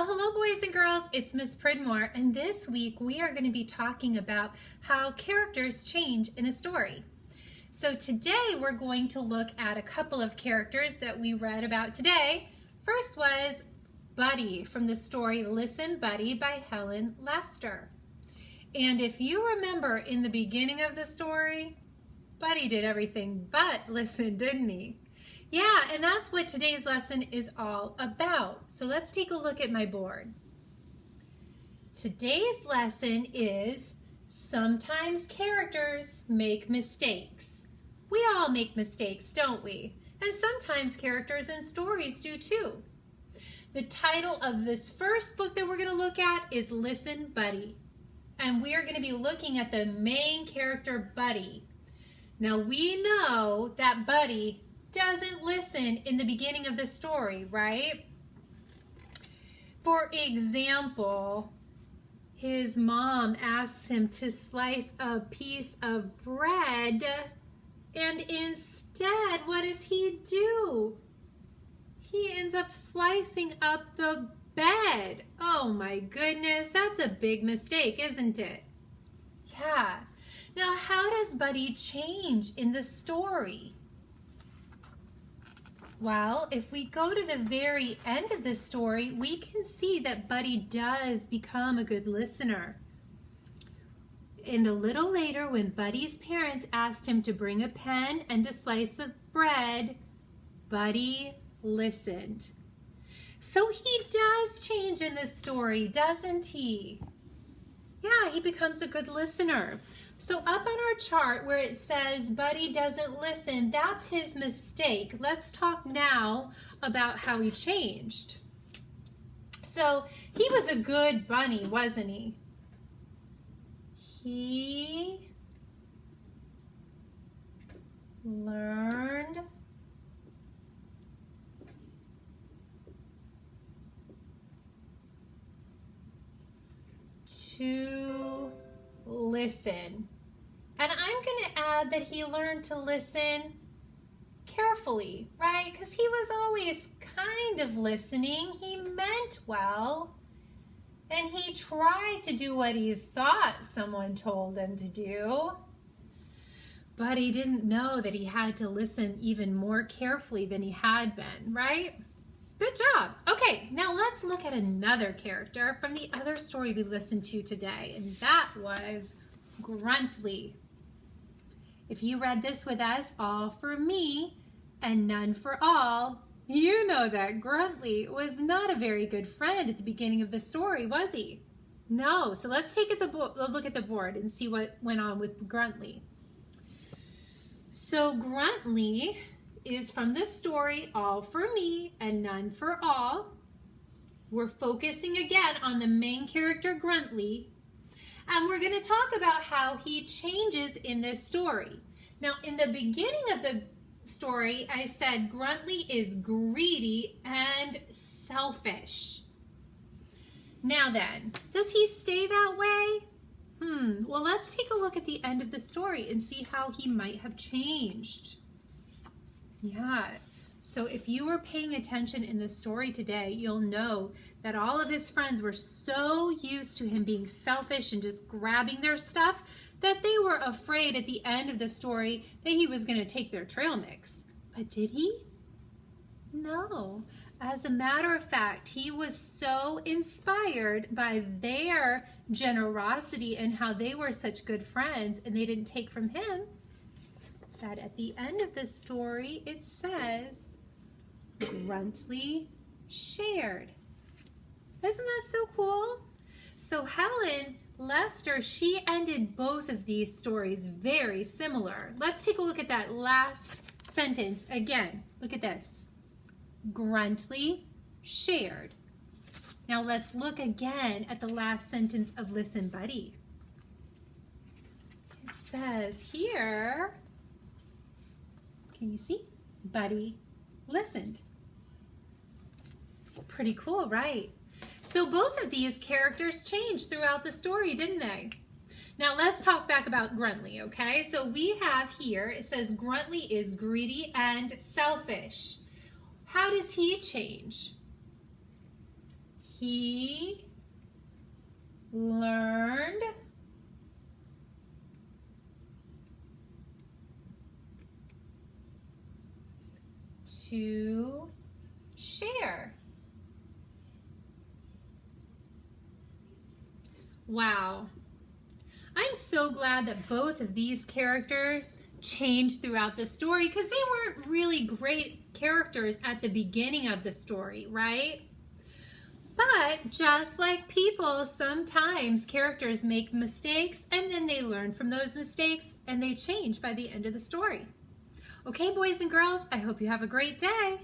Well, hello boys and girls, it's Miss Pridmore, and this week we are going to be talking about how characters change in a story. So today we're going to look at a couple of characters that we read about today. First was Buddy from the story Listen Buddy by Helen Lester. And if you remember in the beginning of the story, Buddy did everything but listen, didn't he? Yeah, and that's what today's lesson is all about. So let's take a look at my board. Today's lesson is sometimes characters make mistakes. We all make mistakes, don't we? And sometimes characters in stories do too. The title of this first book that we're going to look at is Listen Buddy. And we are going to be looking at the main character, Buddy. Now we know that Buddy doesn't listen in the beginning of the story, right? For example, his mom asks him to slice a piece of bread, and instead, what does he do? He ends up slicing up the bed. Oh my goodness, that's a big mistake, isn't it? Yeah. Now, how does Buddy change in the story? Well, if we go to the very end of the story, we can see that Buddy does become a good listener. And a little later, when Buddy's parents asked him to bring a pen and a slice of bread, Buddy listened. So he does change in this story, doesn't he? Yeah, he becomes a good listener. So up on our chart where it says Buddy doesn't listen, that's his mistake. Let's talk now about how he changed. So he was a good bunny, wasn't he? He learned to listen. And I'm going to add that he learned to listen carefully, right? Because he was always kind of listening. He meant well. And he tried to do what he thought someone told him to do. But he didn't know that he had to listen even more carefully than he had been, right? Good job. Okay, now let's look at another character from the other story we listened to today, and that was Gruntly. If you read this with us, all for me and none for all, you know that Gruntly was not a very good friend at the beginning of the story, was he? No, so let's take a look at the board and see what went on with Gruntly. So Gruntly is from the story All for Me and None for All. We're focusing again on the main character Gruntly, and we're going to talk about how he changes in this story. Now, in the beginning of the story, I said Gruntly is greedy and selfish. Now then, does he stay that way? Well, let's take a look at the end of the story and see how he might have changed. Yeah, so if you were paying attention in the story today, you'll know that all of his friends were so used to him being selfish and just grabbing their stuff that they were afraid at the end of the story that he was going to take their trail mix. But did he? No. As a matter of fact, he was so inspired by their generosity and how they were such good friends and they didn't take from him, that at the end of the story, it says, Gruntly shared. Isn't that so cool? So Helen Lester, she ended both of these stories very similar. Let's take a look at that last sentence again. Look at this. Gruntly shared. Now let's look again at the last sentence of Listen Buddy. It says here, can you see? Buddy listened. Pretty cool, right? So both of these characters changed throughout the story, didn't they? Now let's talk back about Gruntly, okay? So we have here, it says Gruntly is greedy and selfish. How does he change? He learned to share. Wow. I'm so glad that both of these characters changed throughout the story because they weren't really great characters at the beginning of the story, right? But just like people, sometimes characters make mistakes and then they learn from those mistakes and they change by the end of the story. Okay, boys and girls, I hope you have a great day.